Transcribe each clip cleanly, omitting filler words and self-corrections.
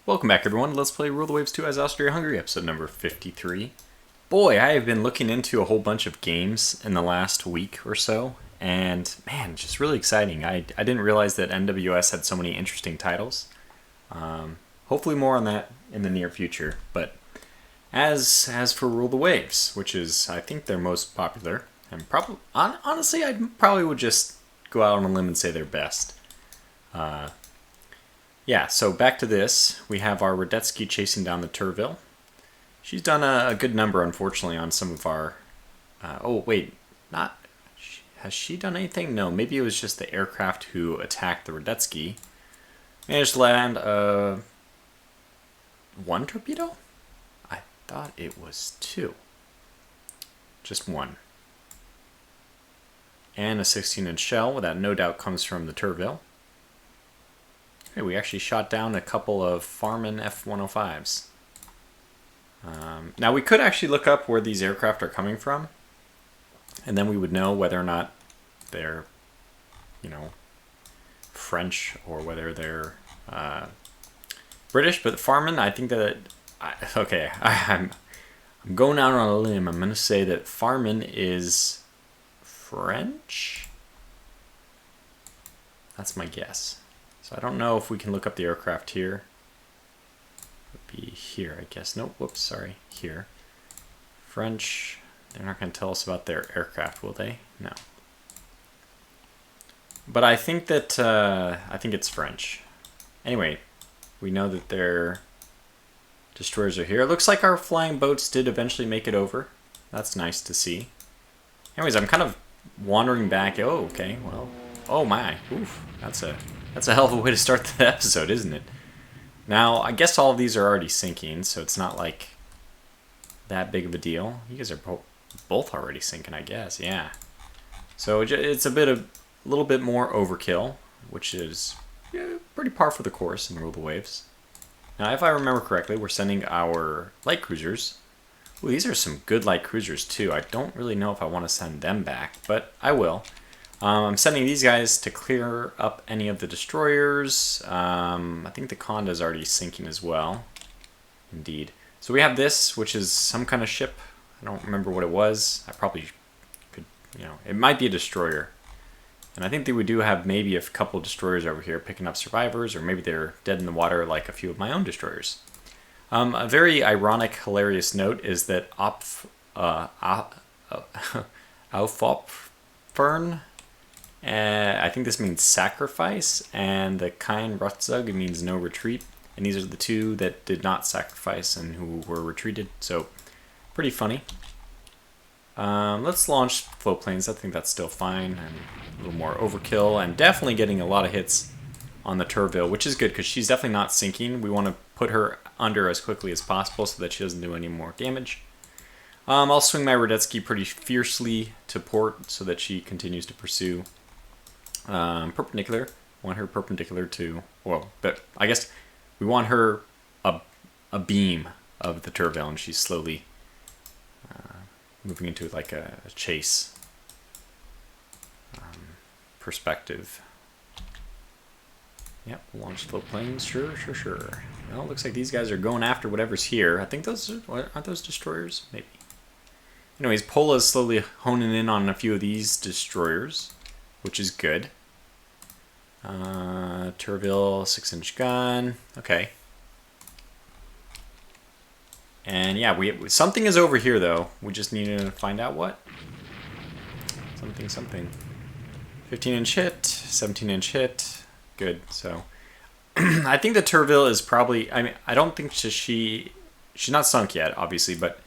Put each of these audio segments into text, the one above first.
Welcome back, everyone. Let's play Rule the Waves 2 as Austria-Hungary, episode number 53. Boy, I have been looking into a whole bunch of games in the last week or so, and man, just really exciting. I didn't realize that NWS had so many interesting titles. Hopefully more on that in the near future, but as for Rule the Waves, which is, I think, their most popular, and probably, honestly, I probably would just go out on a limb and say they're best. Yeah, so back to this. We have our Radetzky chasing down the Turville. She's done a good number, unfortunately, on some of our... Has she done anything? No, maybe it was just the aircraft who attacked the Radetzky. Managed to land one torpedo? I thought it was two. Just one. And a 16-inch shell. That no doubt comes from the Turville. Hey, we actually shot down a couple of Farman F-105s. Now we could actually look up where these aircraft are coming from, and then we would know whether or not they're, French or whether they're British. But Farman, I think that I'm going out on a limb. I'm going to say that Farman is French. That's my guess. So I don't know if we can look up the aircraft here. It would be here, I guess. Nope, whoops, sorry. Here. French. They're not going to tell us about their aircraft, will they? No. But I think that, I think it's French. Anyway, we know that their destroyers are here. It looks like our flying boats did eventually make it over. That's nice to see. Anyways, I'm kind of wandering back. Oh, okay, well. Oh my. Oof. That's a hell of a way to start the episode, isn't it? Now, I guess all of these are already sinking, so it's not like that big of a deal. You guys are both already sinking, I guess. Yeah. So it's a little bit more overkill, which is pretty par for the course in Rule the Waves. Now, if I remember correctly, we're sending our light cruisers. Ooh, these are some good light cruisers, too. I don't really know if I want to send them back, but I will. I'm sending these guys to clear up any of the destroyers. I think the Conda is already sinking as well. Indeed. So we have this, which is some kind of ship. I don't remember what it was. I probably could, it might be a destroyer. And I think that we do have maybe a couple of destroyers over here picking up survivors, or maybe they're dead in the water like a few of my own destroyers. A very ironic, hilarious note is that Aufopfern, I think this means sacrifice, and the Kein Rückzug means no retreat. And these are the two that did not sacrifice and who were retreated. So, pretty funny. Let's launch float planes. I think that's still fine. And a little more overkill, and definitely getting a lot of hits on the Turville, which is good because she's definitely not sinking. We want to put her under as quickly as possible so that she doesn't do any more damage. I'll swing my Radetzky pretty fiercely to port so that she continues to pursue. Perpendicular. Want her perpendicular to, but I guess we want her a beam of the Turville, and she's slowly moving into like a chase perspective. Yep, launch float planes, sure. Well, it looks like these guys are going after whatever's here. I think aren't those destroyers? Maybe. Anyways, Pola is slowly honing in on a few of these destroyers, which is good. Turville, 6-inch gun. Okay. And yeah, something is over here though. We just need to find out what. Something. 15-inch hit, 17-inch hit. Good. So I think the Turville is probably, I don't think she's not sunk yet, obviously, but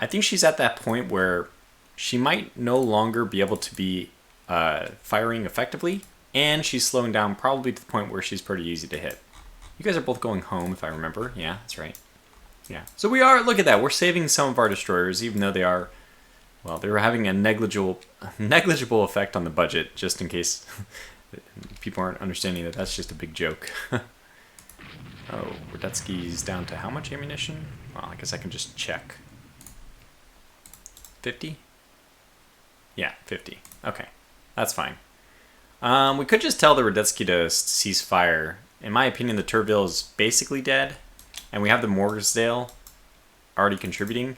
I think she's at that point where she might no longer be able to be firing effectively, and she's slowing down probably to the point where she's pretty easy to hit. You guys are both going home, if I remember. Yeah, that's right. Yeah. So we are, look at that, we're saving some of our destroyers, even though they are, well, they were having a negligible effect on the budget, just in case people aren't understanding that that's just a big joke. Oh, Radetzky's down to how much ammunition? Well, I guess I can just check. 50? Yeah, 50. Okay, that's fine. We could just tell the Radetzky to cease fire in my opinion, the Turville is basically dead. And we have the Morgsdale already contributing.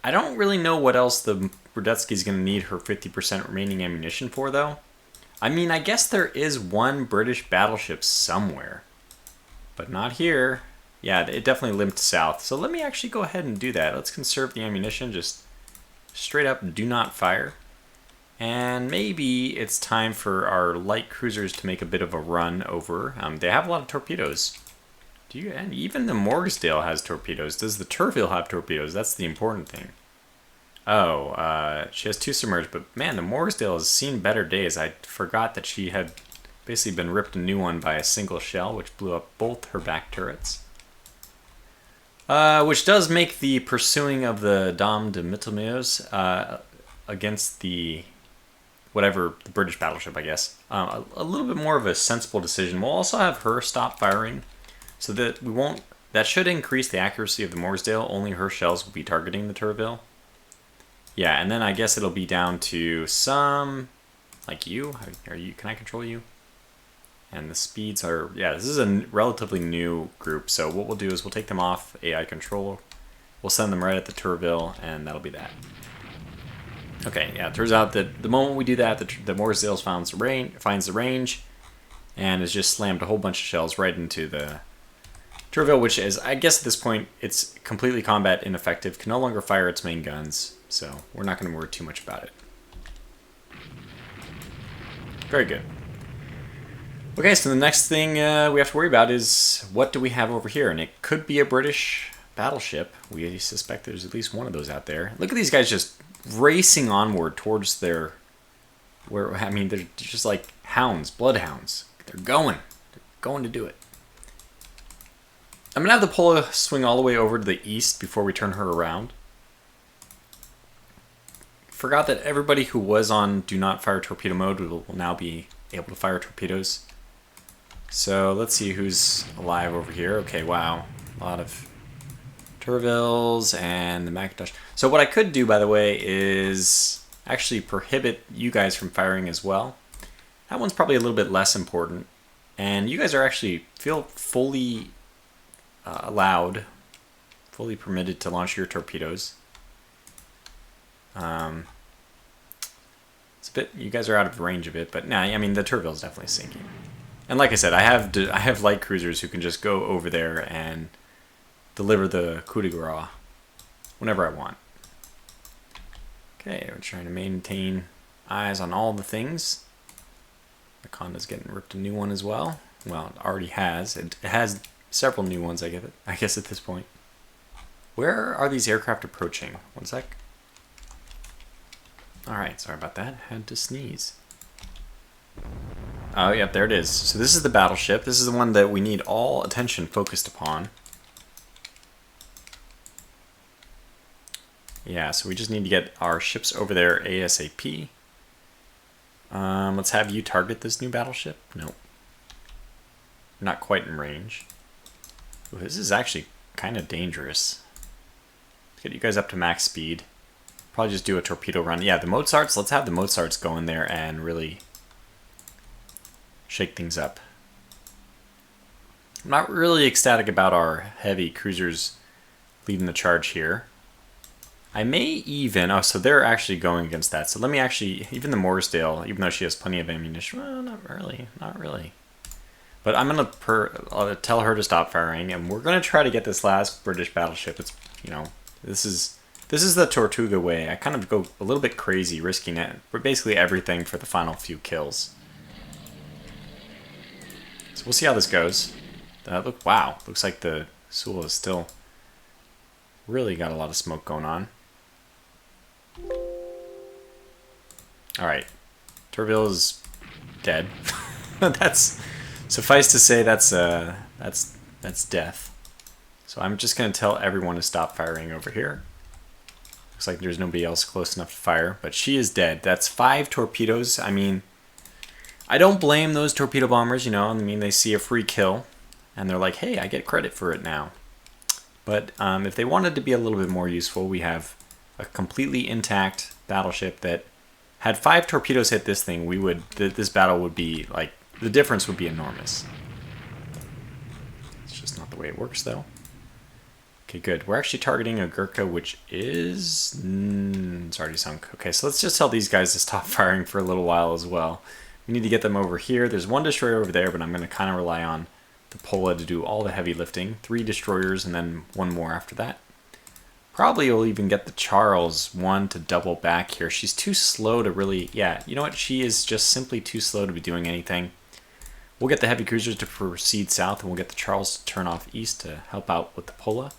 I don't really know what else the Brodetsky is going to need her 50% remaining ammunition for, though. I mean, I guess there is one British battleship somewhere. But not here. Yeah, it definitely limped south. So let me actually go ahead and do that. Let's conserve the ammunition. Just straight up do not fire. And maybe it's time for our light cruisers to make a bit of a run over. They have a lot of torpedoes. And even the Morgsdale has torpedoes. Does the Turville have torpedoes? That's the important thing. Oh, she has 2 submerged, but man, the Morgsdale has seen better days. I forgot that she had basically been ripped a new one by a single shell, which blew up both her back turrets. Which does make the pursuing of the Dame de Mittelmeers against the the British battleship, I guess, a little bit more of a sensible decision. We'll also have her stop firing, so that we won't. That should increase the accuracy of the Morgsdale. Only her shells will be targeting the Turville. Yeah, and then I guess it'll be down to some, like you. Are you? Can I control you? And the speeds are, yeah, this is a relatively new group. So what we'll do is we'll take them off AI control. We'll send them right at the Turville, and that'll be that. Okay, yeah, it turns out that the moment we do that, the Morgsdale finds the range, and has just slammed a whole bunch of shells right into the Turville, which is, I guess at this point, it's completely combat ineffective, can no longer fire its main guns, so we're not going to worry too much about it. Very good. Okay, so the next thing we have to worry about is what do we have over here? And it could be a British battleship. We suspect there's at least one of those out there. Look at these guys just racing onward towards their... I mean, they're just like hounds, bloodhounds. They're going to do it. I'm going to have the Pola swing all the way over to the east before we turn her around. Forgot that everybody who was on do not fire torpedo mode will now be able to fire torpedoes. So let's see who's alive over here. Okay, wow. A lot of Turvilles and the Macintosh. So what I could do, by the way, is actually prohibit you guys from firing as well. That one's probably a little bit less important. And you guys are actually feel fully allowed, fully permitted to launch your torpedoes. It's a bit, you guys are out of range of it, but nah, I mean the Turville's definitely sinking. And like I said, I have light cruisers who can just go over there and deliver the coup de grace whenever I want. Okay, we're trying to maintain eyes on all the things. The Conda's getting ripped a new one as well. Well, it already has. It has several new ones, I guess at this point. Where are these aircraft approaching? One sec. Alright, sorry about that. Had to sneeze. Oh, yep, there it is. So this is the battleship. This is the one that we need all attention focused upon. Yeah, so we just need to get our ships over there ASAP. Let's have you target this new battleship. Nope. Not quite in range. Ooh, this is actually kind of dangerous. Let's get you guys up to max speed. Probably just do a torpedo run. Yeah, the Mozarts, let's have the Mozarts go in there and really shake things up. I'm not really ecstatic about our heavy cruisers leading the charge here. I may even... Oh, so they're actually going against that. So let me actually... Even the Morgsdale, even though she has plenty of ammunition... Well, not really. Not really. But I'm going to tell her to stop firing. And we're going to try to get this last British battleship. It's, you know... This is the Tortuga way. I kind of go a little bit crazy, risking it. But basically everything for the final few kills. So we'll see how this goes. Wow. Looks like the Sewell is still... Really got a lot of smoke going on. Alright, Turville is dead. That's, suffice to say, that's death. So I'm just going to tell everyone to stop firing over here. Looks like there's nobody else close enough to fire, but she is dead. That's 5 torpedoes. I mean, I don't blame those torpedo bombers, you know. I mean, they see a free kill, and they're like, hey, I get credit for it now. But if they wanted to be a little bit more useful, we have a completely intact battleship that had 5 torpedoes hit this thing. This battle would be like, the difference would be enormous. the way it works, though. Okay, good. We're actually targeting a Gurkha, which is... it's already sunk. Okay, so let's just tell these guys to stop firing for a little while as well. We need to get them over here. There's one destroyer over there, but I'm going to kind of rely on the Pola to do all the heavy lifting. 3 destroyers and then 1 more after that. Probably will even get the Charles 1 to double back here. She's too slow to really... Yeah, you know what? She is just simply too slow to be doing anything. We'll get the heavy cruisers to proceed south, and we'll get the Charles to turn off east to help out with the Pola.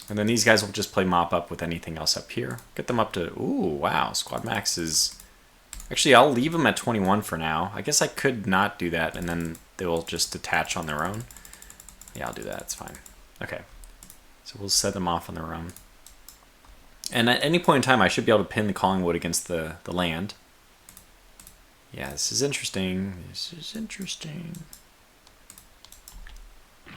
And then these guys will just play mop up with anything else up here. Get them up to... Ooh, wow. Squad max is... Actually, I'll leave them at 21 for now. I guess I could not do that, and then they will just detach on their own. Yeah, I'll do that. It's fine. Okay. So we'll set them off on their own. And at any point in time, I should be able to pin the Collingwood against the land. Yeah, this is interesting. This is interesting.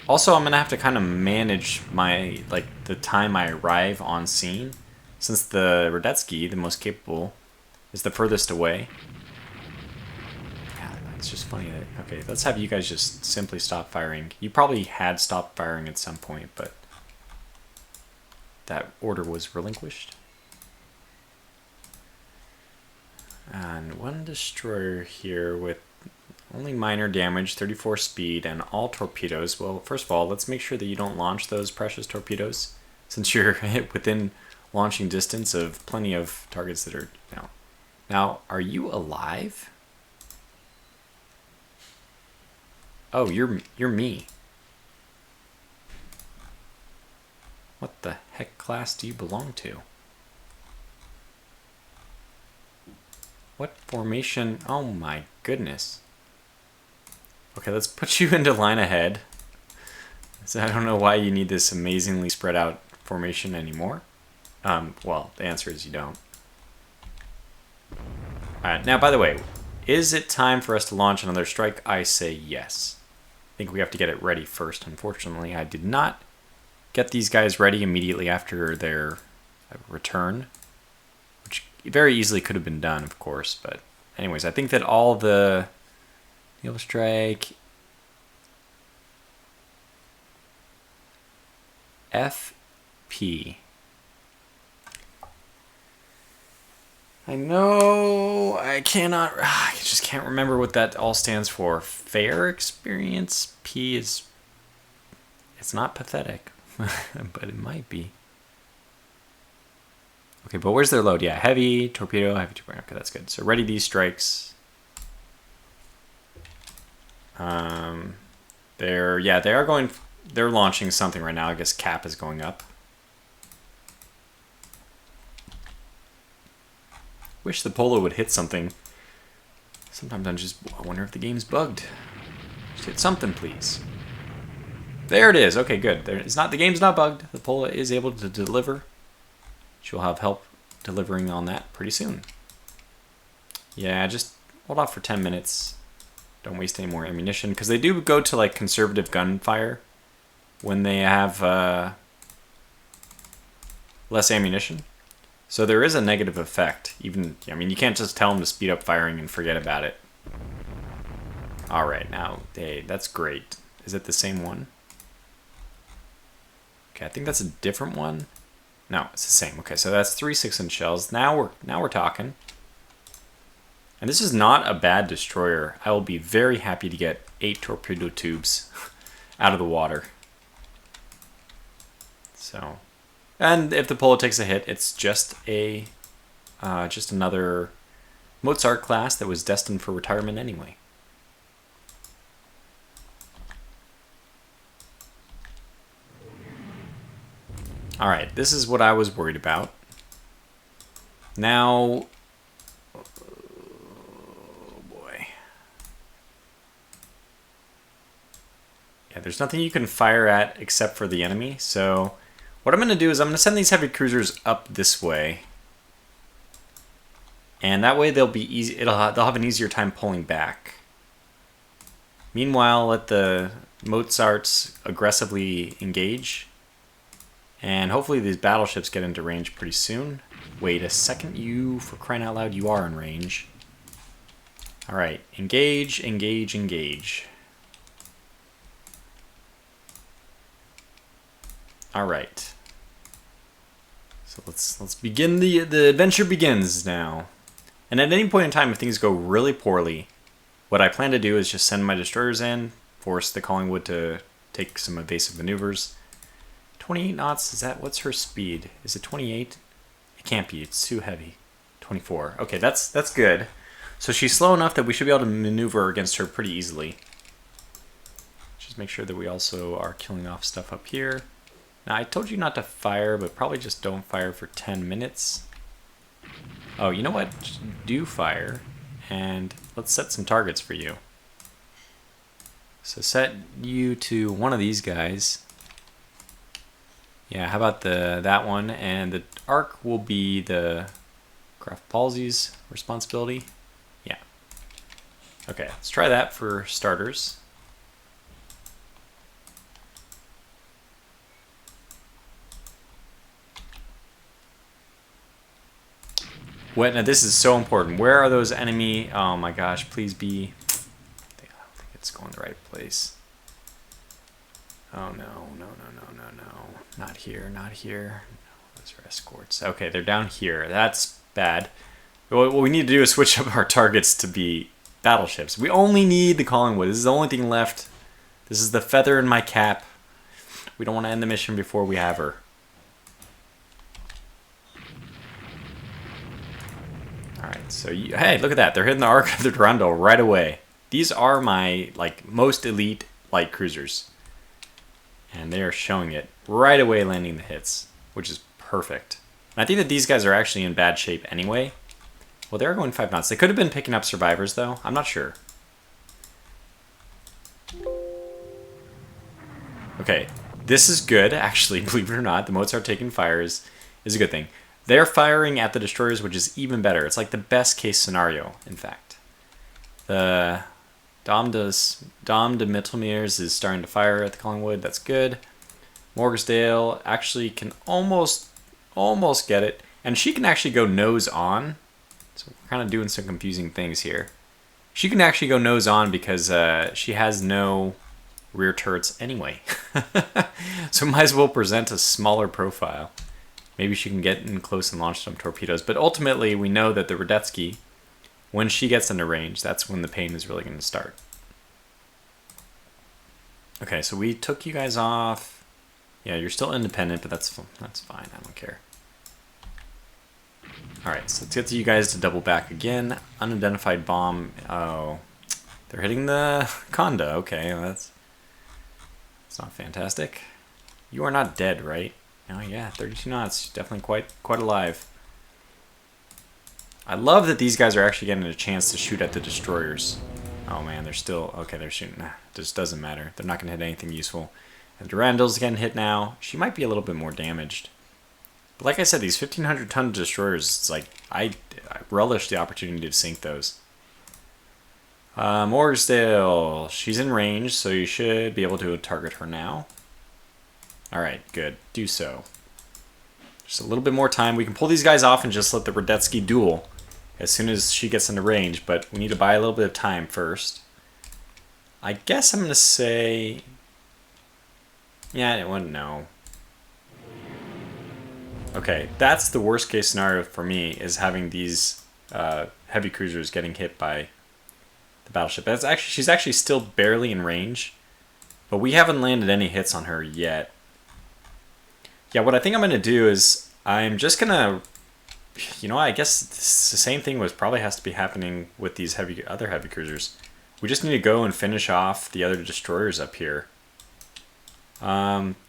Also, I'm going to have to kind of manage my, the time I arrive on scene. Since the Radetzky, the most capable, is the furthest away. Yeah, it's just funny that... Okay, let's have you guys just simply stop firing. You probably had stopped firing at some point, but... that order was relinquished. And 1 destroyer here with only minor damage, 34 speed, and all torpedoes. Well, first of all, let's make sure that you don't launch those precious torpedoes, since you're within launching distance of plenty of targets that are... Now, are you alive? Oh, you're me. What the heck class do you belong to? What formation? Oh my goodness. Okay, let's put you into line ahead. So I don't know why you need this amazingly spread out formation anymore. Well, the answer is you don't. Alright, now by the way, is it time for us to launch another strike? I say yes. I think we have to get it ready first. Unfortunately, I did not get these guys ready immediately after their return, which very easily could have been done, of course. But anyways, I think that all the Naval Strike FP. I know I cannot. I just can't remember what that all stands for. Fair experience. P is. It's not pathetic. But it might be. Okay, but where's their load? Yeah, heavy torpedo, heavy torpedo. Okay, that's good. So ready these strikes. They're launching something right now. I guess cap is going up. Wish the Polo would hit something. Sometimes I wonder if the game's bugged. Just hit something, please. There it is. Okay, good. The game's not bugged. The Pola is able to deliver. She'll have help delivering on that pretty soon. Yeah, just hold off for 10 minutes. Don't waste any more ammunition, because they do go to conservative gunfire when they have less ammunition. So there is a negative effect. You can't just tell them to speed up firing and forget about it. All right, now, hey, that's great. Is it the same one? Okay, I think that's a different one. No, it's the same. Okay, so that's 3 6-inch shells. Now we're talking. And this is not a bad destroyer. I will be very happy to get 8 torpedo tubes out of the water. So, and if the Polo takes a hit, it's just another Mozart class that was destined for retirement anyway. All right, this is what I was worried about. Now, oh boy. Yeah, there's nothing you can fire at except for the enemy. So what I'm going to do is I'm going to send these heavy cruisers up this way. And that way they'll be easy. They'll have an easier time pulling back. Meanwhile, let the Mozarts aggressively engage. And hopefully these battleships get into range pretty soon. Wait a second, you, for crying out loud, you are in range. Alright, engage, engage, engage. All right. So let's begin. The adventure begins now. And at any point in time, if things go really poorly, what I plan to do is just send my destroyers in, force the Collingwood to take some evasive maneuvers. 28 knots, is that, what's her speed? Is it 28? It can't be, it's too heavy. 24. Okay, that's good. So she's slow enough that we should be able to maneuver against her pretty easily. Just make sure that we also are killing off stuff up here. Now, I told you not to fire, but probably just don't fire for 10 minutes. Oh, you know what? Just do fire, and let's set some targets for you. So set you to one of these guys. Yeah, how about that one? And the arc will be the Craft Palsy's responsibility. Yeah. Okay, let's try that for starters. Now this is so important. Where are those enemy? Oh my gosh, please be. I don't think it's going the right place. Oh no. Not here, not here. No, those are escorts. Okay, they're down here. That's bad. What we need to do is switch up our targets to be battleships. We only need the Collingwood. This is the only thing left. This is the feather in my cap. We don't want to end the mission before we have her. Alright, so hey, look at that. They're hitting the Arc of the Durandal right away. These are my most elite light cruisers. And they are showing it right away, landing the hits, which is perfect. And I think that these guys are actually in bad shape anyway. Well, they're going 5 knots. They could have been picking up survivors, though. I'm not sure. Okay, this is good, actually, believe it or not. The Mozart taking fire is a good thing. They're firing at the destroyers, which is even better. It's like the best case scenario, in fact. The Dame de Mittelmeers is starting to fire at the Collingwood. That's good. Morgsdale actually can almost get it. And she can actually go nose on. So we're kind of doing some confusing things here. She can actually go nose on because she has no rear turrets anyway. So might as well present a smaller profile. Maybe she can get in close and launch some torpedoes. But ultimately, we know that the Radetzky, when she gets into range, that's when the pain is really going to start. Okay, so we took you guys off. Yeah, you're still independent, but that's fine. I don't care. Alright, so let's get to you guys to double back again. Unidentified bomb. Oh, they're hitting the Conda. Okay, well, that's not fantastic. You are not dead, right? Oh yeah, 32 knots. Definitely quite alive. I love that these guys are actually getting a chance to shoot at the destroyers. Oh man, they're still... Okay, they're shooting. Nah, it just doesn't matter. They're not going to hit anything useful. And Durandal's getting hit now. She might be a little bit more damaged. But like I said, these 1,500-ton destroyers, it's like... I relish the opportunity to sink those. Morgsdale. She's in range, so you should be able to target her now. Alright, good. Do so. Just a little bit more time. We can pull these guys off and just let the Radetzky duel as soon as she gets into range, but we need to buy a little bit of time first. I guess I'm going to say... Yeah, I wouldn't know. Okay, that's the worst case scenario for me, is having these heavy cruisers getting hit by the battleship. She's actually still barely in range, but we haven't landed any hits on her yet. Yeah, what I think I'm going to do is I'm just going to, you know, I guess the same thing probably has to be happening with these other heavy cruisers. We just need to go and finish off the other destroyers up here.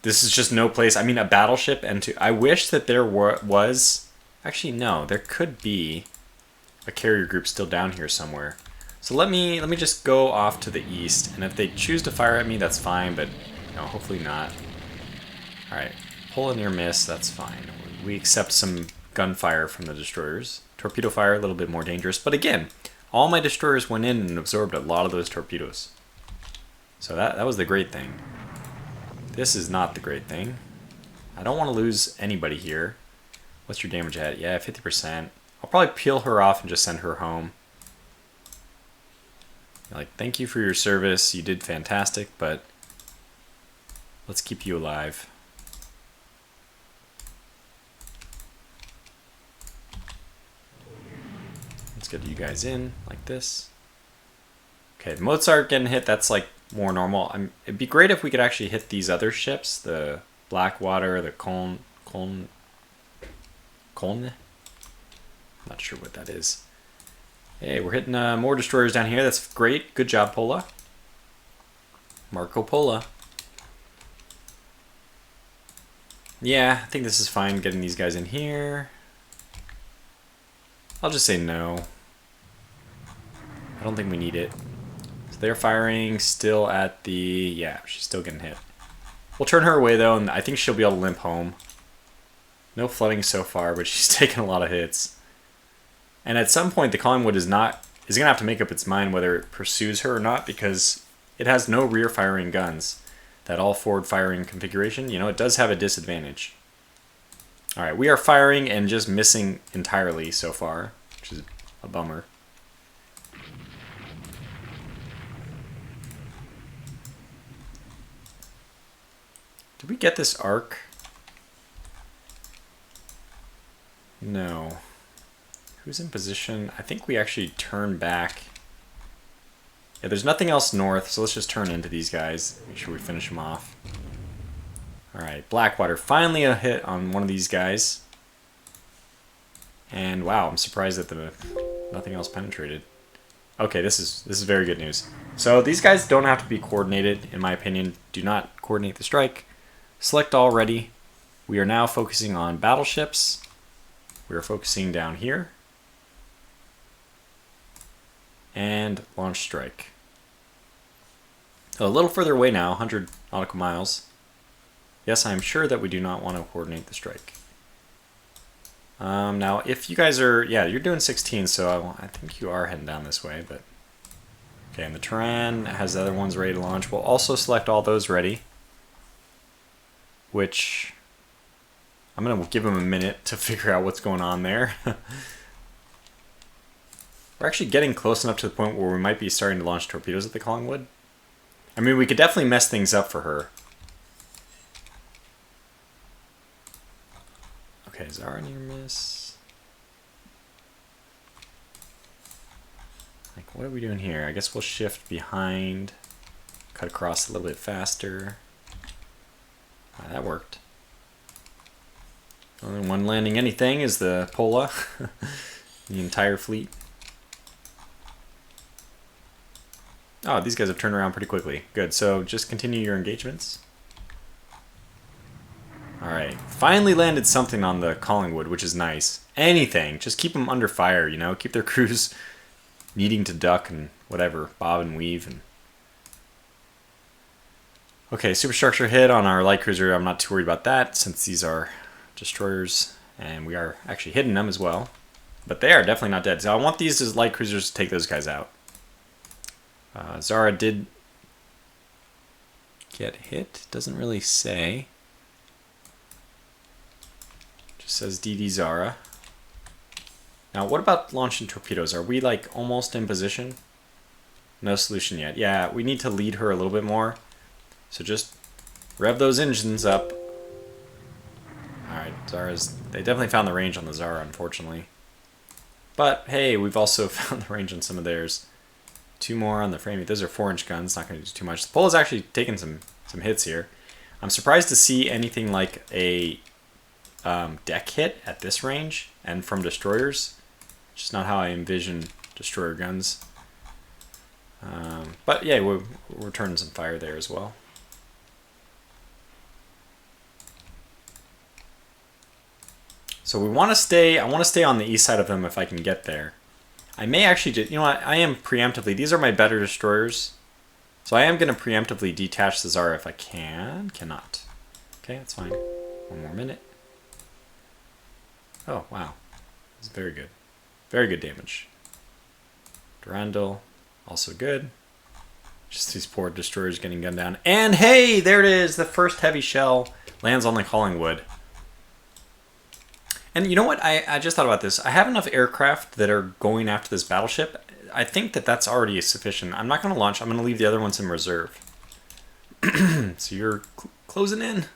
This is just no place. I mean, a battleship and I wish that there was... Actually, no, there could be a carrier group still down here somewhere. So let me just go off to the east, and if they choose to fire at me, that's fine, but you know, hopefully not. All right. Pull a near miss, that's fine. We accept some gunfire from the destroyers. Torpedo fire, a little bit more dangerous. But again, all my destroyers went in and absorbed a lot of those torpedoes. So that was the great thing. This is not the great thing. I don't want to lose anybody here. What's your damage at? Yeah, 50%. I'll probably peel her off and just send her home. Like, thank you for your service. You did fantastic, but let's keep you alive. get you guys in like this. Okay, Mozart getting hit, that's like more normal. It'd be great if we could actually hit these other ships, the Blackwater, the Koln. Not sure what that is. Hey, we're hitting more destroyers down here. That's great. Good job, Pola. Marco Polo. Yeah, I think this is fine getting these guys in here. I'll just say no. I don't think we need it. So they're firing still at the... Yeah, she's still getting hit. We'll turn her away though, and I think she'll be able to limp home. No flooding so far, but she's taken a lot of hits. And at some point, the Collingwood is going to have to make up its mind whether it pursues her or not, because it has no rear firing guns. That all forward firing configuration, you know, it does have a disadvantage. Alright, we are firing and just missing entirely so far, which is a bummer. Did we get this arc? No. Who's in position? I think we actually turn back. Yeah, there's nothing else north, so let's just turn into these guys. Make sure we finish them off. Alright, Blackwater. Finally a hit on one of these guys. And wow, I'm surprised that nothing else penetrated. Okay, this is very good news. So these guys don't have to be coordinated, in my opinion. Do not coordinate the strike. Select all ready. We are now focusing on battleships. We are focusing down here. And launch strike. A little further away now, 100 nautical miles. Yes, I'm sure that we do not want to coordinate the strike. Now, if you guys are... Yeah, you're doing 16, so I think you are heading down this way, but... Okay, and the Turan has the other ones ready to launch. We'll also select all those ready. Which... I'm going to give them a minute to figure out what's going on there. We're actually getting close enough to the point where we might be starting to launch torpedoes at the Collingwood. I mean, we could definitely mess things up for her. Okay, Zara near miss. Like, what are we doing here? I guess we'll shift behind. Cut across a little bit faster. That worked. Only one landing anything is the Pola. The entire fleet. Oh, these guys have turned around pretty quickly. Good, so just continue your engagements. Alright, finally landed something on the Collingwood, which is nice. Anything, just keep them under fire, you know? Keep their crews needing to duck and whatever, bob and weave. And okay, superstructure hit on our light cruiser. I'm not too worried about that, since these are destroyers, and we are actually hitting them as well. But they are definitely not dead, so I want these as light cruisers to take those guys out. Zara did get hit. Doesn't really say. Just says DD Zara. Now, what about launching torpedoes? Are we like almost in position? No solution yet. Yeah, we need to lead her a little bit more. So just rev those engines up. Alright, they definitely found the range on the Zara, unfortunately. But hey, we've also found the range on some of theirs. 2 more on the framing. Those are 4-inch guns, not going to do too much. The Pola's actually taken some hits here. I'm surprised to see anything like a deck hit at this range and from destroyers. Just not how I envision destroyer guns. But yeah, we're turning some fire there as well. So we want to stay. I want to stay on the east side of them if I can get there. I may actually just, you know what, I am preemptively, these are my better destroyers. So I am going to preemptively detach the Zara if I can. Cannot. Okay, that's fine. 1 more minute. Oh, wow. That's very good. Very good damage. Durandal, also good. Just these poor destroyers getting gunned down. And hey, there it is! The first heavy shell lands on the Collingwood. And you know what? I just thought about this. I have enough aircraft that are going after this battleship. I think that that's already sufficient. I'm not going to launch. I'm going to leave the other ones in reserve. So you're closing in.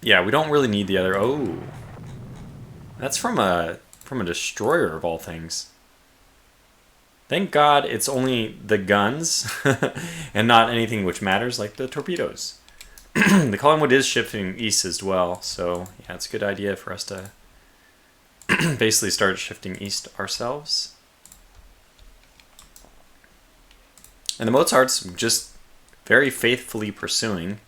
Yeah, we don't really need the other... Oh. That's from from a destroyer of all things. Thank God it's only the guns and not anything which matters like the torpedoes. The Collingwood is shifting east as well, so yeah, it's a good idea for us to basically start shifting east ourselves. And the Mozart's just very faithfully pursuing.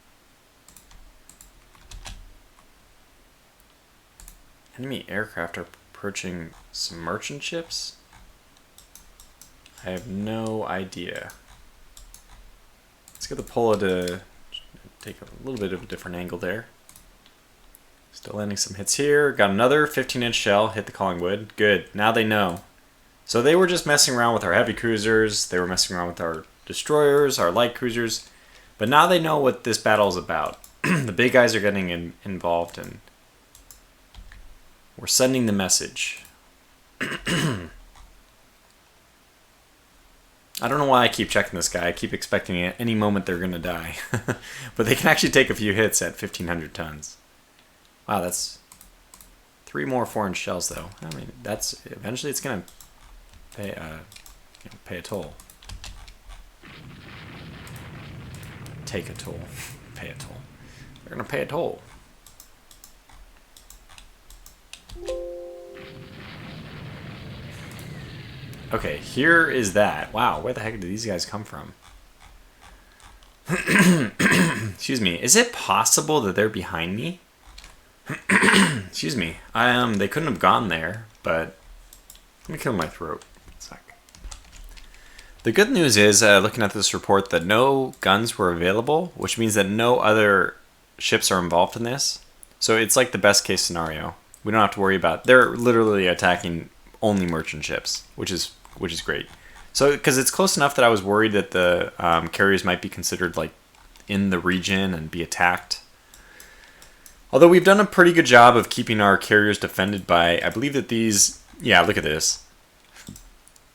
Enemy aircraft are approaching some merchant ships? I have no idea. Let's get the Polo to take a little bit of a different angle there. Still landing some hits here. Got another 15-inch shell, hit the Collingwood. Good, now they know. So they were just messing around with our heavy cruisers, they were messing around with our destroyers, our light cruisers, but now they know what this battle is about. The big guys are getting involved, and we're sending the message. I don't know why I keep checking this guy. I keep expecting at any moment they're going to die. But they can actually take a few hits at 1,500 tons. Wow, that's 3 more 4-inch shells, though. I mean, that's eventually it's going to pay a toll. Take a toll. Pay a toll. They're going to pay a toll. Okay, here is that. Wow, where the heck did these guys come from? Excuse me. Is it possible that they're behind me? Excuse me. They couldn't have gone there, but let me kill my throat. One sec. The good news is, looking at this report, that no guns were available, which means that no other ships are involved in this. So it's like the best case scenario. We don't have to worry about. They're literally attacking only merchant ships, which is great. So, because it's close enough that I was worried that the carriers might be considered like in the region and be attacked. Although we've done a pretty good job of keeping our carriers defended by, I believe that these, yeah, look at this.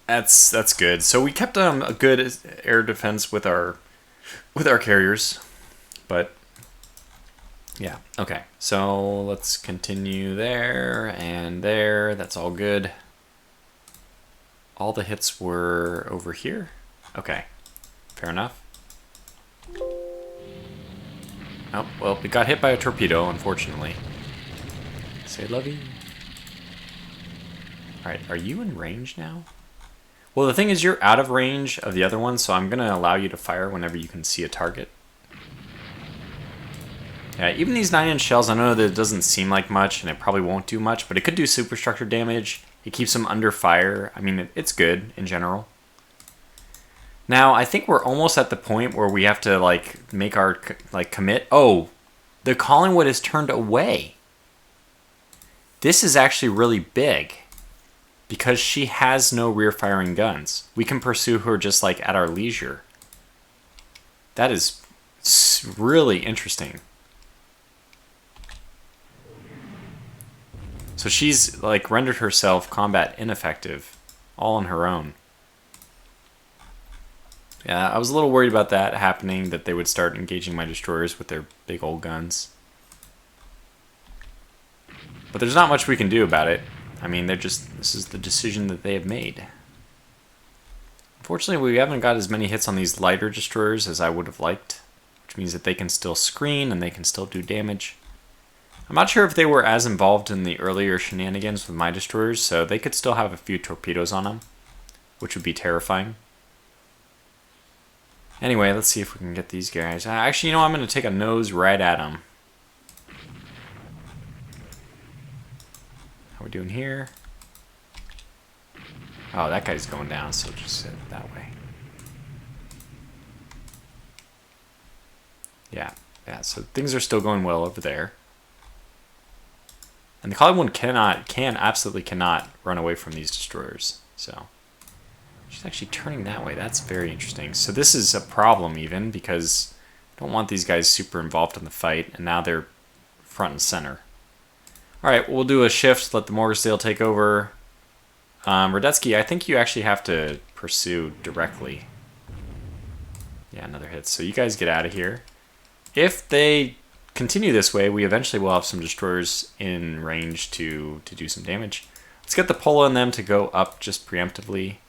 That's good. So we kept a good air defense with our carriers, but yeah, okay. So let's continue there and there. That's all good. All the hits were over here? Okay, fair enough. Oh, well, we got hit by a torpedo, unfortunately. Say lovey. Alright, are you in range now? Well, the thing is, you're out of range of the other one, so I'm going to allow you to fire whenever you can see a target. Yeah, even these 9-inch shells, I know that it doesn't seem like much, and it probably won't do much, but it could do superstructure damage. It keeps them under fire. I mean, it's good in general. Now, I think we're almost at the point where we have to, like, make our, like, commit. Oh, the Collingwood is turned away. This is actually really big because she has no rear-firing guns. We can pursue her just, like, at our leisure. That is really interesting. So she's, like, rendered herself combat ineffective all on her own. Yeah, I was a little worried about that happening, that they would start engaging my destroyers with their big old guns. But there's not much we can do about it. I mean, this is the decision that they have made. Unfortunately, we haven't got as many hits on these lighter destroyers as I would have liked, which means that they can still screen and they can still do damage. I'm not sure if they were as involved in the earlier shenanigans with my destroyers, so they could still have a few torpedoes on them, which would be terrifying. Anyway, let's see if we can get these guys. Actually, you know, I'm going to take a nose right at them. How are we doing here? Oh, that guy's going down, so just sit that way. Yeah, so things are still going well over there. And the Collingwood absolutely cannot run away from these destroyers. So she's actually turning that way. That's very interesting. So this is a problem even, because I don't want these guys super involved in the fight, and now they're front and center. Alright, we'll do a shift, let the Morrisdale take over. Radetzky, I think you actually have to pursue directly. Yeah, another hit. So you guys get out of here. If they continue this way, we eventually will have some destroyers in range to do some damage. Let's get the Polo and them to go up just preemptively.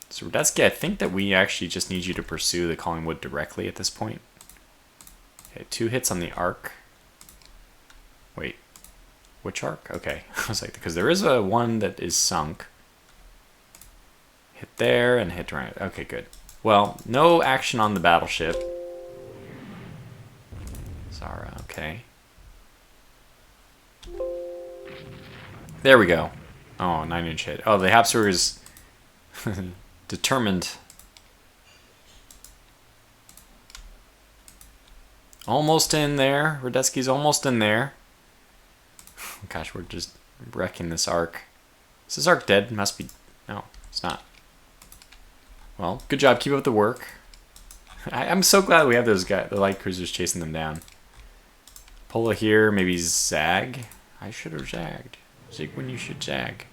So Radetzky, I think that we actually just need you to pursue the Collingwood directly at this point. Okay, 2 hits on the arc. Wait, which arc? Okay, I was like, because there is a one that is sunk. Hit there and hit right. Okay, good. Well, no action on the battleship. Zara, okay. There we go. Oh, 9-inch hit. Oh, the Habsburgers determined. Almost in there. Radetzky's almost in there. Gosh, we're just wrecking this arc. Is this arc dead? Must be. No, it's not. Well, good job. Keep up the work. I'm so glad we have those guys, the light cruisers chasing them down. Polo here, maybe zag. I should have zagged. Zig when you should zag.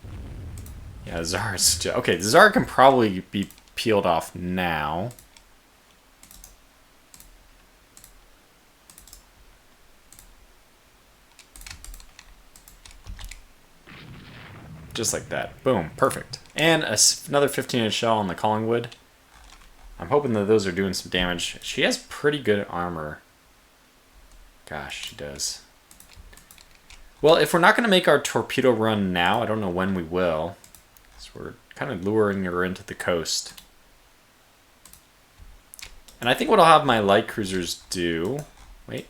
Yeah, Zara's... Okay, Zara can probably be peeled off now. Just like that. Boom. Perfect. And another 15-inch shell on the Collingwood. I'm hoping that those are doing some damage. She has pretty good armor. Gosh, she does. Well, if we're not going to make our torpedo run now, I don't know when we will. So we're kind of luring her into the coast. And I think what I'll have my light cruisers do... Wait.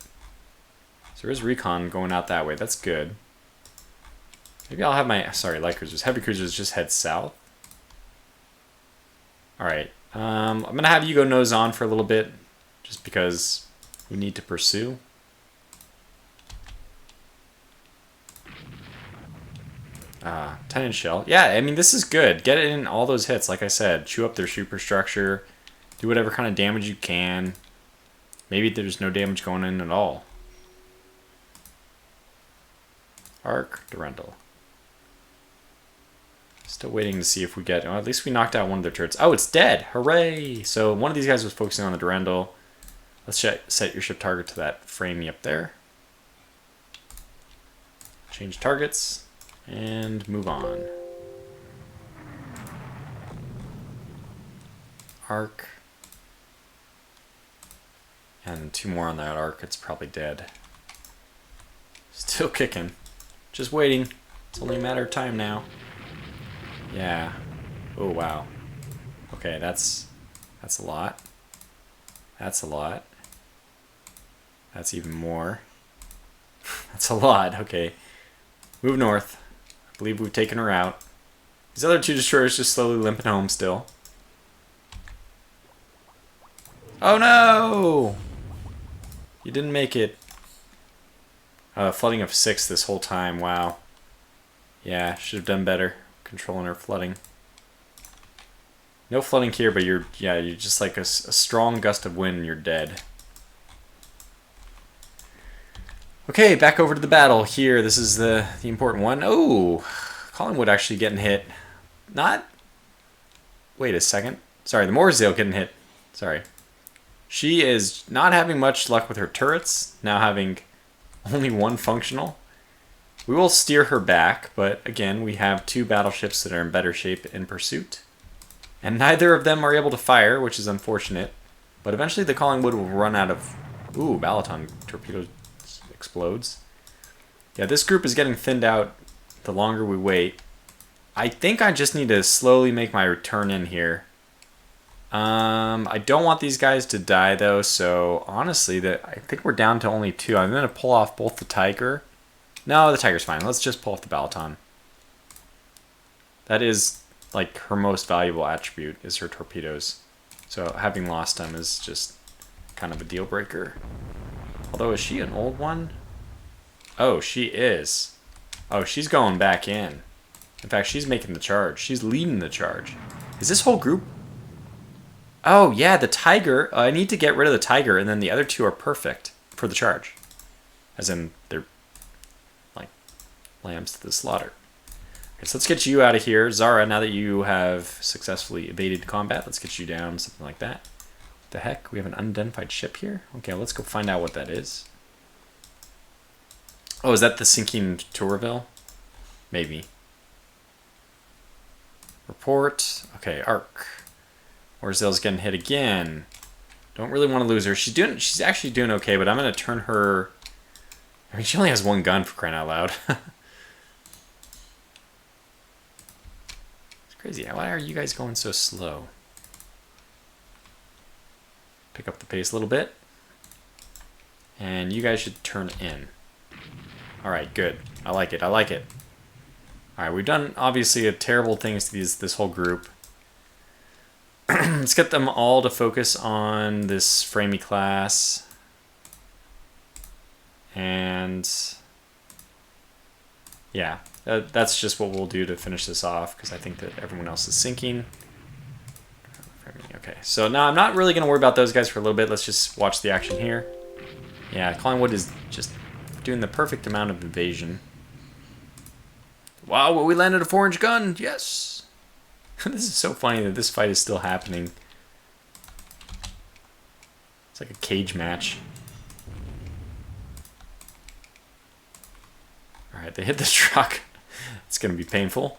So there is recon going out that way. That's good. Maybe I'll have my... Sorry, light cruisers. Heavy cruisers just head south. Alright. I'm going to have you go nose on for a little bit. Just because we need to pursue. 10-inch shell. Yeah, I mean, this is good. Get it in all those hits, like I said. Chew up their superstructure. Do whatever kind of damage you can. Maybe there's no damage going in at all. Arc, Durendal. Still waiting to see if we get... Oh, at least we knocked out one of their turrets. Oh, it's dead! Hooray! So one of these guys was focusing on the Durendal. Let's set your ship target to that framey up there. Change targets. And move on. Arc. And 2 more on that arc. It's probably dead. Still kicking. Just waiting. It's only a matter of time now. Yeah. Oh, wow. Okay, that's a lot. That's a lot. That's even more. That's a lot. Okay. Move north. I believe we've taken her out. These other 2 destroyers just slowly limping home still. Oh no! You didn't make it. Flooding of 6 this whole time. Wow. Yeah, should have done better controlling her flooding. No flooding here, but you're just like a strong gust of wind and you're dead. Okay, back over to the battle here. This is the important one. Oh, Collingwood actually getting hit. Not... Wait a second. Sorry, the Mooresdale getting hit. Sorry. She is not having much luck with her turrets. Now having only 1 functional. We will steer her back, but again, we have 2 battleships that are in better shape in pursuit. And neither of them are able to fire, which is unfortunate. But eventually the Collingwood will run out of... Ooh, Balaton torpedo explodes. Yeah, this group is getting thinned out the longer we wait. I think I just need to slowly make my return in here. I don't want these guys to die though, so honestly, I think we're down to only 2. I'm going to pull off both the Tiger. No, the Tiger's fine. Let's just pull off the Balaton. That is like her most valuable attribute, is her torpedoes. So having lost them is just kind of a deal breaker. Although, is she an old one? Oh, she is. Oh, she's going back in. In fact, she's making the charge. She's leading the charge. Is this whole group... Oh, yeah, the Tiger. I need to get rid of the Tiger, and then the other 2 are perfect for the charge. As in, they're like lambs to the slaughter. Okay, so let's get you out of here. Zara, now that you have successfully evaded combat, let's get you down, something like that. What the heck? We have an unidentified ship here? Okay, let's go find out what that is. Oh, is that the sinking Tourville? Maybe. Report. Okay, arc. Orzell's getting hit again. Don't really want to lose her. She's actually doing okay, but I'm gonna turn her. I mean, she only has one gun, for crying out loud. It's crazy. Why are you guys going so slow? Pick up the pace a little bit. And you guys should turn in. Alright, good. I like it. I like it. Alright, we've done, obviously, terrible things to this whole group. Let's get them all to focus on this Framey class. And yeah, that's just what we'll do to finish this off, because I think that everyone else is sinking. Okay, so now I'm not really going to worry about those guys for a little bit. Let's just watch the action here. Yeah, Collingwood is just doing the perfect amount of invasion. Wow, well, we landed a 4-inch gun. Yes. This is so funny that this fight is still happening. It's like a cage match. Alright, they hit the truck. It's going to be painful.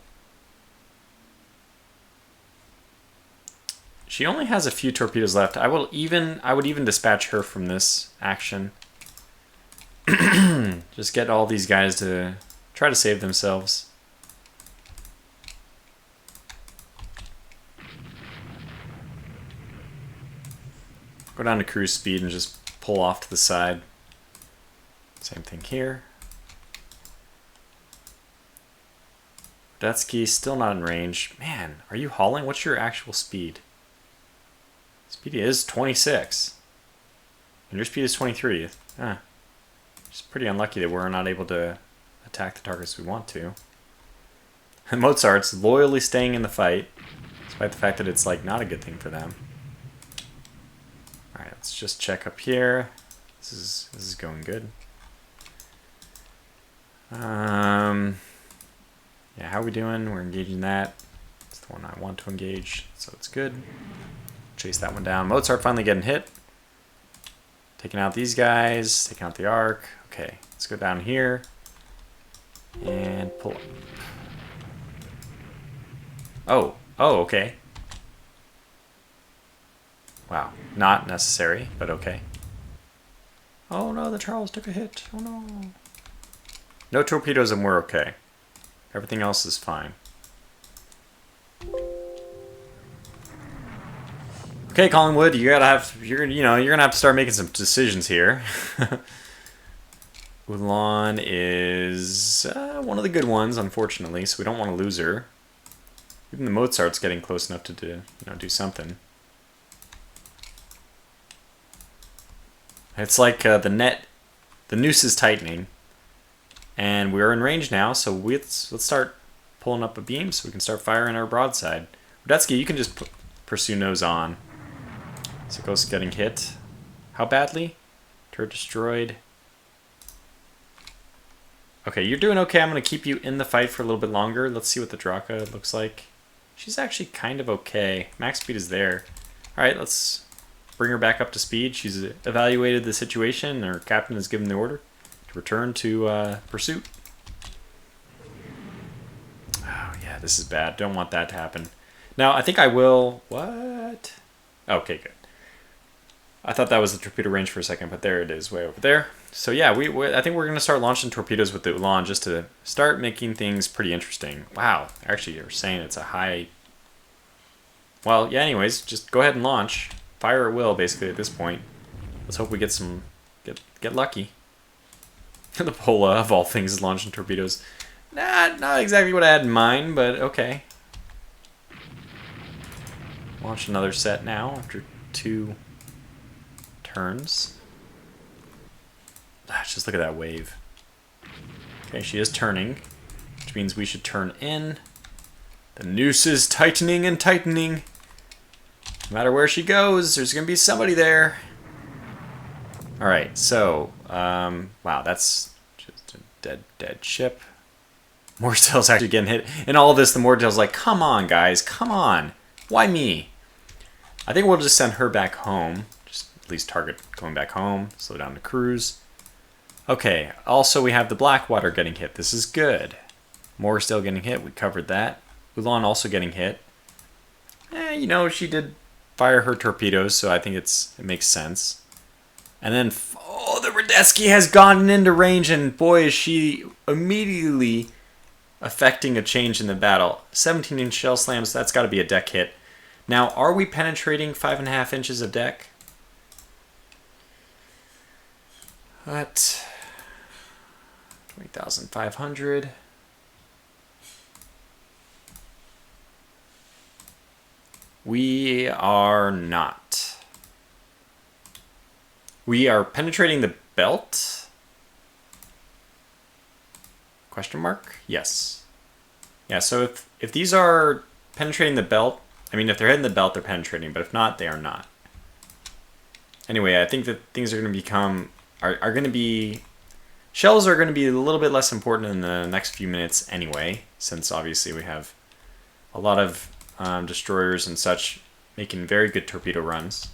She only has a few torpedoes left. I would even dispatch her from this action. Just get all these guys to try to save themselves. Go down to cruise speed and just pull off to the side. Same thing here. Detsky still not in range. Man, are you hauling? What's your actual speed? Speed is 26. And your speed is 23. It's pretty unlucky that we're not able to attack the targets we want to. And Mozart's loyally staying in the fight, despite the fact that it's like not a good thing for them. Alright, let's just check up here. This is going good. Yeah, how are we doing? We're engaging that. It's the one I want to engage, so it's good. Chase that one down. Mozart finally getting hit. Taking out these guys, taking out the arc. Okay, let's go down here and pull up. Oh, okay. Wow, not necessary, but okay. Oh no, the Charles took a hit. Oh no. No torpedoes and we're okay. Everything else is fine. Okay, Collingwood, you're gonna have to start making some decisions here. Ulan is one of the good ones, unfortunately, so we don't want to lose her. Even the Mozart's getting close enough to do something. It's like the noose is tightening, and we're in range now. So let's start pulling up a beam so we can start firing our broadside. Radetzky, you can just pursue nose on. Sikos getting hit. How badly? Turret destroyed. Okay, you're doing okay. I'm going to keep you in the fight for a little bit longer. Let's see what the Draka looks like. She's actually kind of okay. Max speed is there. Alright, let's bring her back up to speed. She's evaluated the situation, and her captain has given the order to return to pursuit. Oh, yeah, this is bad. Don't want that to happen. Now, I think I will... What? Okay, good. I thought that was the torpedo range for a second, but there it is, way over there. So yeah, I think we're going to start launching torpedoes with the Ulan just to start making things pretty interesting. Wow, actually you're saying it's a high... Well, yeah, anyways, just go ahead and launch. Fire at will, basically, at this point. Let's hope we get get lucky. The Pola, of all things, is launching torpedoes. Not exactly what I had in mind, but okay. Launch another set now after 2 turns. Just look at that wave. Okay, she is turning, which means we should turn in. The noose is tightening and tightening. No matter where she goes, there's going to be somebody there. Alright, so, wow, that's just a dead ship. Mortail's actually getting hit. In all of this, the Mortail's like, come on, guys, come on. Why me? I think we'll just send her back home. Just at least target going back home. Slow down the cruise. Okay, also we have the Blackwater getting hit. This is good. Moore still getting hit. We covered that. Ulan also getting hit. You know, she did fire her torpedoes, so I think it makes sense. And then, oh, the Radetzky has gotten into range, and boy, is she immediately affecting a change in the battle. 17-inch shell slams, that's got to be a deck hit. Now, are we penetrating 5.5 inches of deck? What? 20,500. We are not. We are penetrating the belt? Question mark? Yes. Yeah, so if these are penetrating the belt, I mean, if they're hitting the belt, they're penetrating, but if not, they are not. Anyway, I think that things are going to become, are going to be, shells are going to be a little bit less important in the next few minutes anyway, since obviously we have a lot of destroyers and such making very good torpedo runs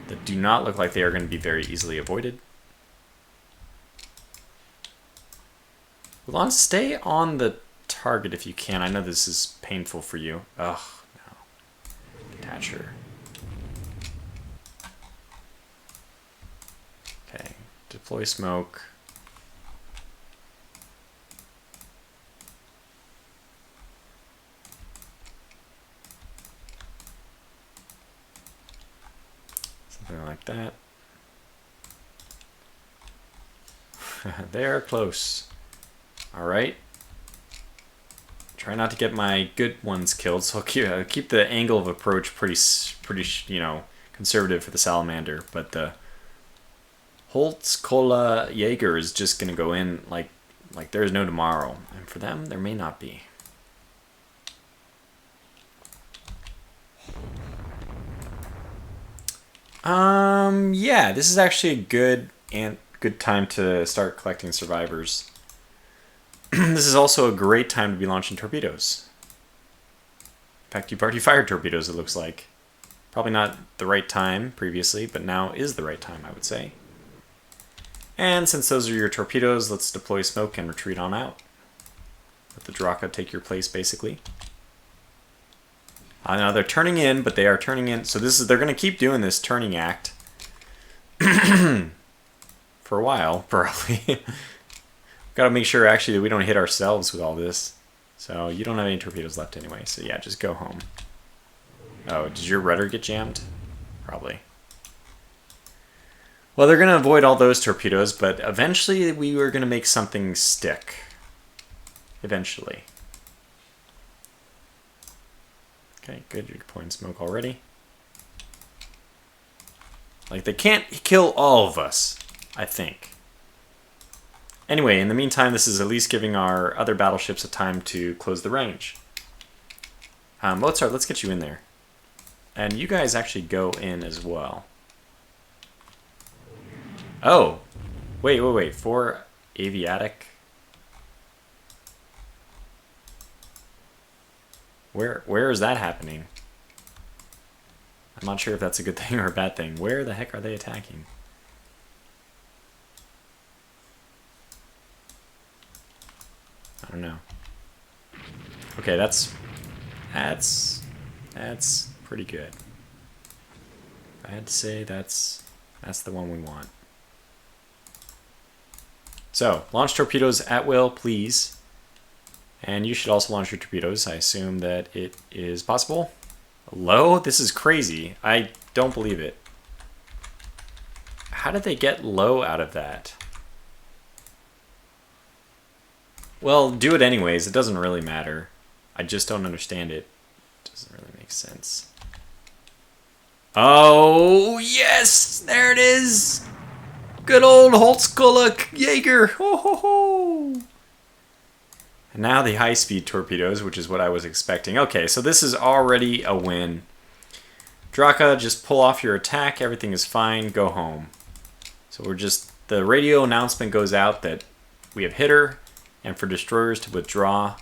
that do not look like they are going to be very easily avoided. Ulan, stay on the target if you can. I know this is painful for you. Ugh, no. Detach her. Okay, deploy smoke. Something like that. They're close. All right. Try not to get my good ones killed, so I'll keep the angle of approach pretty, you know, conservative for the salamander. But the Holtz-Kohle-Jaeger is just gonna go in like there's no tomorrow, and for them there may not be. Yeah, this is actually a good time to start collecting survivors. This is also a great time to be launching torpedoes. In fact, you've already fired torpedoes, it looks like. Probably not the right time previously, but now is the right time, I would say. And since those are your torpedoes, let's deploy smoke and retreat on out. Let the Draka take your place, basically. Now they're turning in, but they are turning in. So they're going to keep doing this turning act for a while, probably. Got to make sure, actually, that we don't hit ourselves with all this. So you don't have any torpedoes left anyway. So yeah, just go home. Oh, did your rudder get jammed? Probably. Well, they're going to avoid all those torpedoes, but eventually we were going to make something stick. Eventually. Okay, good. You're deploying smoke already. Like, they can't kill all of us, I think. Anyway, in the meantime, this is at least giving our other battleships a time to close the range. Mozart, let's get you in there. And you guys actually go in as well. Oh! Wait. For aviatic? Where is that happening? I'm not sure if that's a good thing or a bad thing. Where the heck are they attacking? I don't know. Okay, that's pretty good. I had to say that's the one we want. So, launch torpedoes at will, please. And you should also launch your torpedoes. I assume that it is possible. Low? This is crazy. I don't believe it. How did they get low out of that? Well, do it anyways. It doesn't really matter. I just don't understand it. It doesn't really make sense. Oh, yes! There it is! Good old Holtz-Kohle-Jaeger! Ho ho ho! And now the high-speed torpedoes, which is what I was expecting. Okay, so this is already a win. Draka, just pull off your attack. Everything is fine. Go home. So we're just... The radio announcement goes out that we have hit her, and for destroyers to withdraw.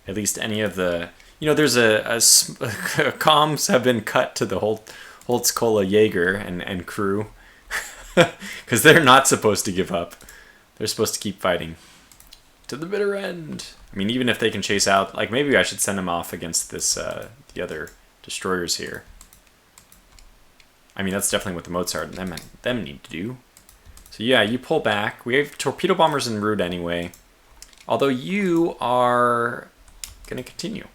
At least any of the... You know, there's comms have been cut to the Holtz-Kohle-Jaeger and crew. Because they're not supposed to give up. They're supposed to keep fighting. To the bitter end. I mean, even if they can chase out, like maybe I should send them off against this the other destroyers here. I mean, that's definitely what the Mozart and them need to do. So yeah, you pull back. We have torpedo bombers en route anyway. Although you are gonna continue.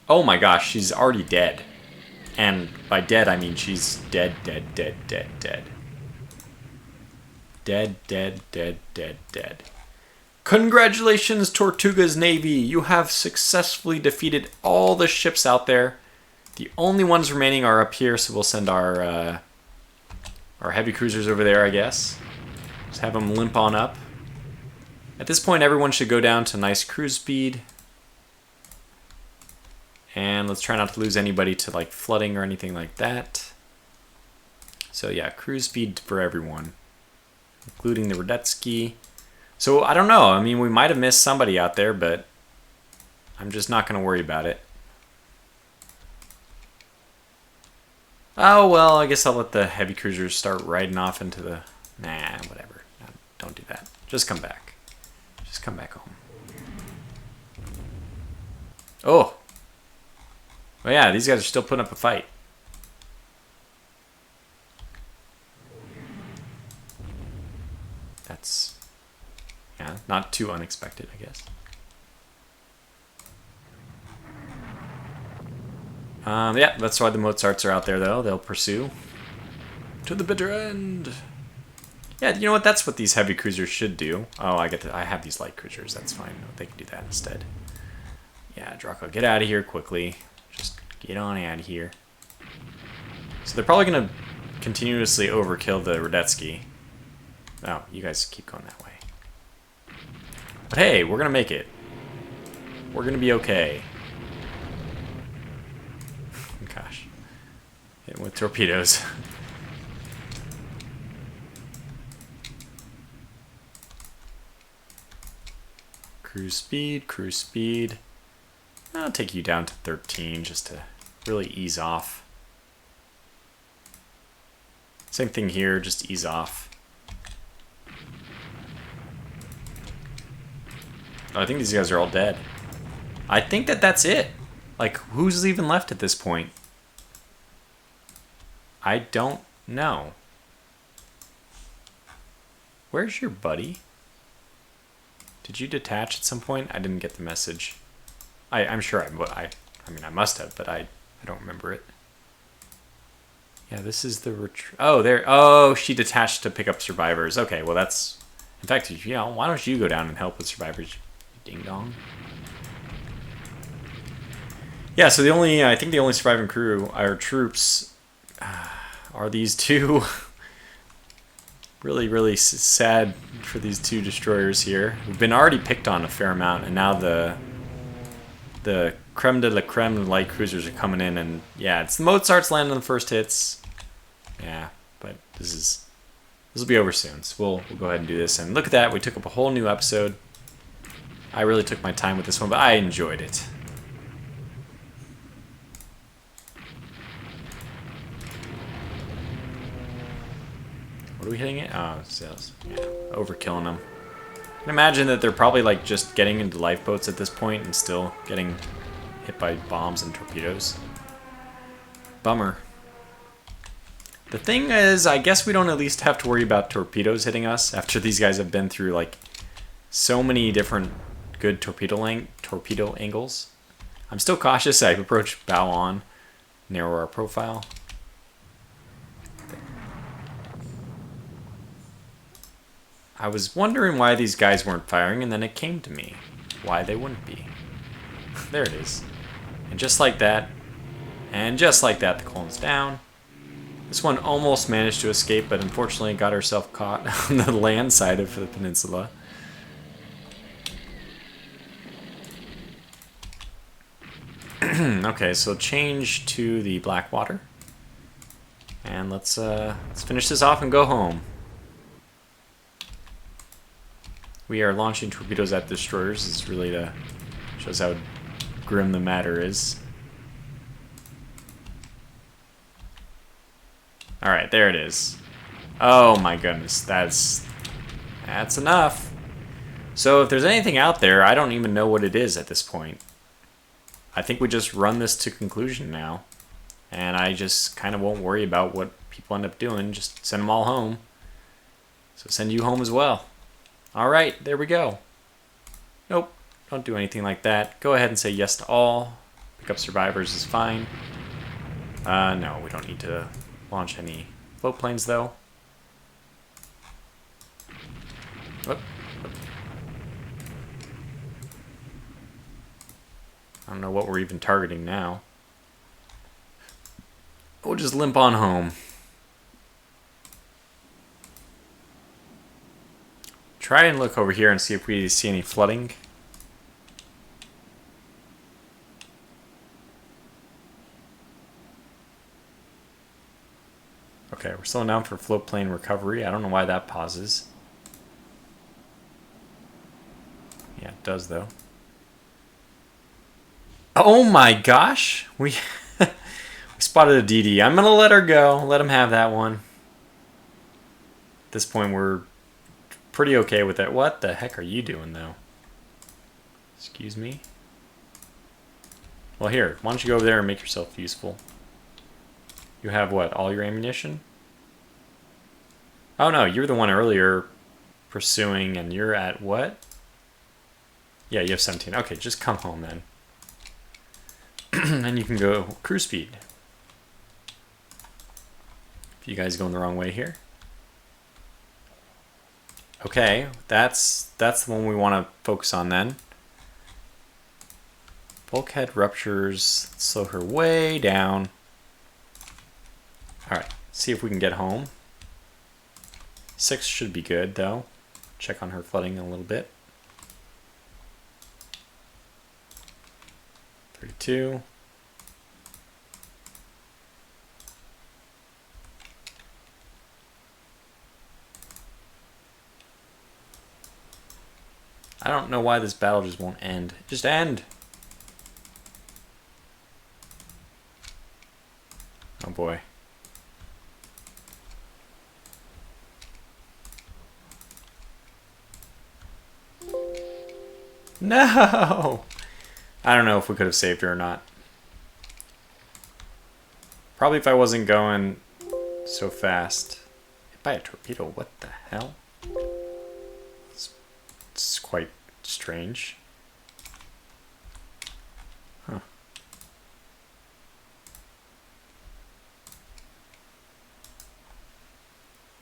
Oh my gosh, she's already dead. And by dead, I mean she's dead, dead, dead, dead, dead. Dead, dead, dead, dead, dead. Congratulations, Tortuga's Navy! You have successfully defeated all the ships out there. The only ones remaining are up here, so we'll send our heavy cruisers over there, I guess. Just have them limp on up. At this point, everyone should go down to nice cruise speed. And let's try not to lose anybody to like flooding or anything like that. So yeah, cruise speed for everyone, including the Radetzky. So I don't know. I mean, we might have missed somebody out there, but I'm just not going to worry about it. Oh, well, I guess I'll let the heavy cruisers start riding off into the... Nah, whatever. No, don't do that. Just come back. Just come back home. Oh. Well, yeah, these guys are still putting up a fight. That's... yeah, not too unexpected, I guess. Yeah, that's why the Mozarts are out there, though. They'll pursue to the bitter end. Yeah, you know what? That's what these heavy cruisers should do. Oh, I have these light cruisers. That's fine. They can do that instead. Yeah, Draco, get out of here quickly. Just get on out of here. So they're probably going to continuously overkill the Radetzky. Oh, you guys keep going that way. But hey, we're going to make it. We're going to be okay. Gosh. Hit with torpedoes. Cruise speed, cruise speed. I'll take you down to 13 just to really ease off. Same thing here, just ease off. Oh, I think these guys are all dead. I think that's it. Like, who's even left at this point? I don't know. Where's your buddy? Did you detach at some point? I didn't get the message. I'm sure I mean, I must have, but I don't remember it. Yeah, this is the retreat. Oh, there. Oh, she detached to pick up survivors. Okay, well, that's... In fact, you know, why don't you go down and help with survivors, you ding dong? Yeah, so I think the only surviving crew, our troops, are these two. Really, really sad for these two destroyers here. We've been already picked on a fair amount, and now the creme de la creme light cruisers are coming in, and yeah, it's the Mozarts landing the first hits. Yeah, but this will be over soon, so we'll go ahead and do this. And look at that, we took up a whole new episode. I really took my time with this one, but I enjoyed it. What are we hitting it? Oh, sales. Yeah, overkilling them. I can imagine that they're probably like just getting into lifeboats at this point and still getting hit by bombs and torpedoes. Bummer. The thing is, I guess we don't at least have to worry about torpedoes hitting us after these guys have been through like so many different good torpedo angles. I'm still cautious. I approach bow on, narrow our profile. I was wondering why these guys weren't firing, and then it came to me why they wouldn't be. There it is. And just like that, the column's down. This one almost managed to escape, but unfortunately got herself caught on the land side of the peninsula. Okay, so change to the Blackwater. And let's finish this off and go home. We are launching torpedoes at destroyers. It's really shows how grim the matter is. Alright, there it is. Oh my goodness, that's enough. So if there's anything out there, I don't even know what it is at this point. I think we just run this to conclusion now. And I just kind of won't worry about what people end up doing. Just send them all home. So send you home as well. All right, there we go. Nope, don't do anything like that. Go ahead and say yes to all. Pick up survivors is fine. No, we don't need to launch any float planes though. Whoop. I don't know what we're even targeting now. We'll just limp on home. Try and look over here and see if we see any flooding. Okay, we're slowing down for float plane recovery. I don't know why that pauses. Yeah, it does though. Oh my gosh! We spotted a DD. I'm gonna let her go. Let him have that one. At this point, we're pretty okay with it. What the heck are you doing, though? Excuse me? Well, here. Why don't you go over there and make yourself useful? You have what? All your ammunition? Oh, no. You were the one earlier pursuing, and you're at what? Yeah, you have 17. Okay, just come home, then. And you can go cruise speed. If you guys are going the wrong way here. Okay, that's the one we want to focus on then. Bulkhead ruptures. Let's slow her way down. Alright, see if we can get home. 6 should be good, though. Check on her flooding a little bit. 32. I don't know why this battle just won't end. Just end! Oh boy. No! I don't know if we could have saved her or not. Probably if I wasn't going so fast. Hit by a torpedo, what the hell? It's quite strange. Huh.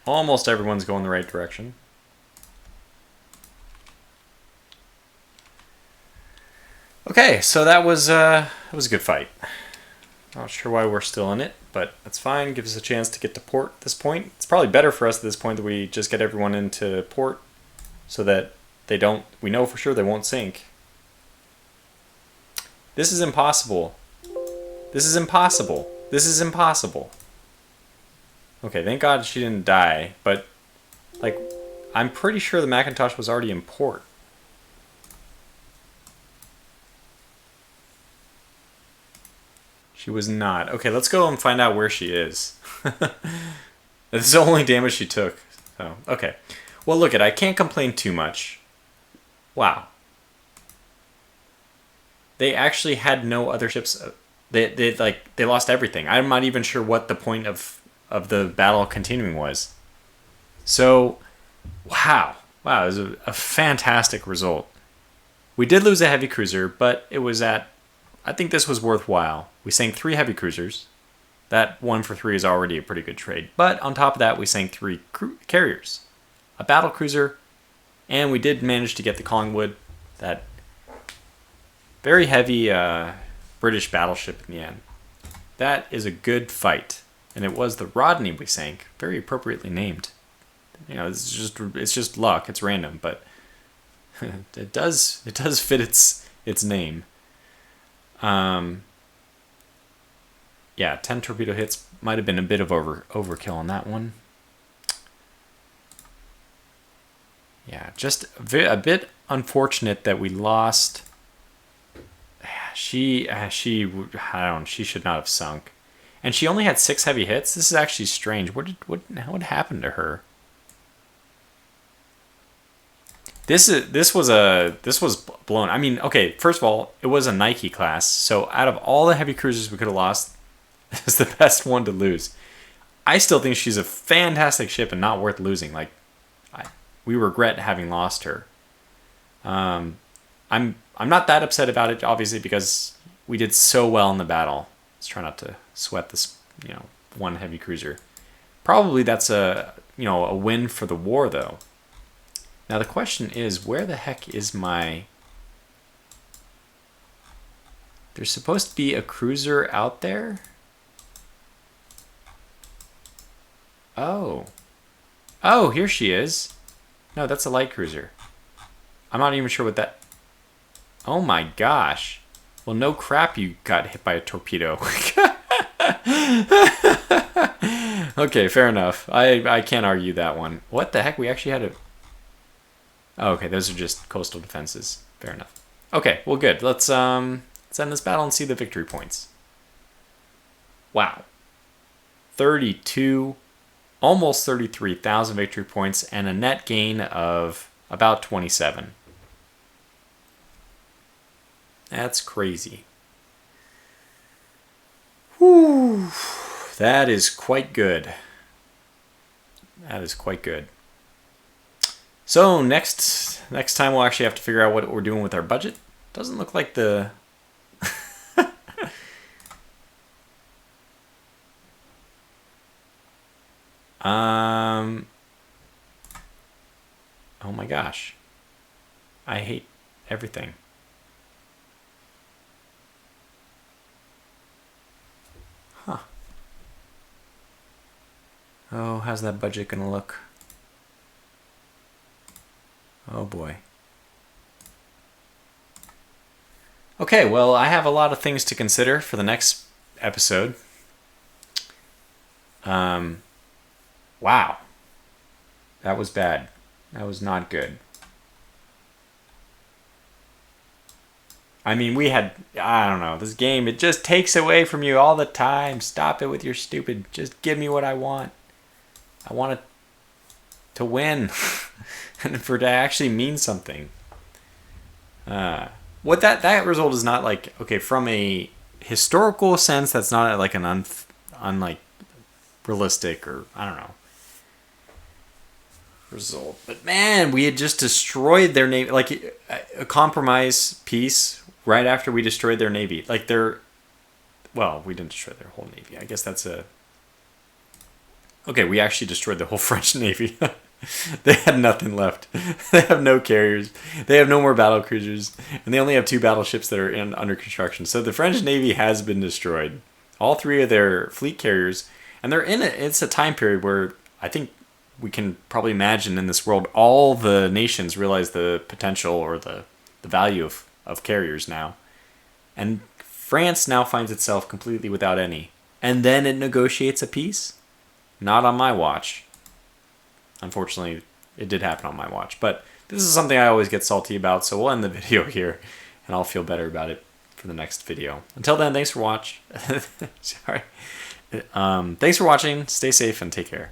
Almost everyone's going the right direction. Okay, so that was a good fight. Not sure why we're still in it, but that's fine. Gives us a chance to get to port at this point. It's probably better for us at this point that we just get everyone into port so that we know for sure they won't sink. This is impossible. This is impossible. This is impossible. Okay, thank God she didn't die, but like, I'm pretty sure the Macintosh was already in port. She was not. Okay, let's go and find out where she is. This is the only damage she took. So, okay. Well, look, I can't complain too much. Wow. They actually had no other ships. They lost everything. I'm not even sure what the point of the battle continuing was. So, wow. Wow, it was a fantastic result. We did lose a heavy cruiser, but it was at... I think this was worthwhile. We sank 3 heavy cruisers. That 1 for 3 is already a pretty good trade. But on top of that, we sank 3 carriers. A battle cruiser, and we did manage to get the Collingwood, that very heavy British battleship in the end. That is a good fight. And it was the Rodney we sank, very appropriately named. You know, it's just luck, it's random, but it does fit its name. Yeah, 10 torpedo hits might have been a bit of overkill on that one. Yeah, just a bit unfortunate that we lost. She should not have sunk, and she only had 6 heavy hits. This is actually strange. What happened to her? This was blown. I mean, okay, first of all, it was a Nike class, so out of all the heavy cruisers we could have lost, it's the best one to lose. I still think she's a fantastic ship and not worth losing. Like, we regret having lost her. I'm not that upset about it, obviously, because we did so well in the battle. Let's try not to sweat this, one heavy cruiser. Probably that's a win for the war, though. Now the question is, where the heck is my... There's supposed to be a cruiser out there? Oh. Oh, here she is. No, that's a light cruiser. I'm not even sure what that... Oh my gosh. Well, no crap you got hit by a torpedo. Okay, fair enough. I can't argue that one. What the heck? We actually had a... Oh, okay, those are just coastal defenses. Fair enough. Okay, well, good. Let's end this battle and see the victory points. Wow. 32, almost 33,000 victory points and a net gain of about 27. That's crazy. Whew. That is quite good. That is quite good. So next time we'll actually have to figure out what we're doing with our budget. Doesn't look like the... Oh my gosh. I hate everything. Huh. Oh, how's that budget gonna look? Oh boy. Okay, well, I have a lot of things to consider for the next episode. Wow. That was bad. That was not good. I mean, I don't know, this game, it just takes away from you all the time. Stop it with your stupid, just give me what I want. I want it to win. And for it to actually mean something. What that result is not like, okay, from a historical sense, that's not like an unlike realistic or, I don't know, result. But man, we had just destroyed their navy, like a compromise piece right after we destroyed their navy. Like well, we didn't destroy their whole navy. I guess that's okay, we actually destroyed the whole French navy. They had nothing left. They have no carriers. They have no more battle cruisers. And they only have 2 battleships that are under construction. So the French Navy has been destroyed. All 3 of their fleet carriers. And it's a time period where I think we can probably imagine in this world all the nations realize the potential or the value of carriers now. And France now finds itself completely without any. And then it negotiates a peace? Not on my watch. Unfortunately, it did happen on my watch. But this is something I always get salty about, so we'll end the video here, and I'll feel better about it for the next video. Until then, thanks for watching. Sorry. Thanks for watching. Stay safe and take care.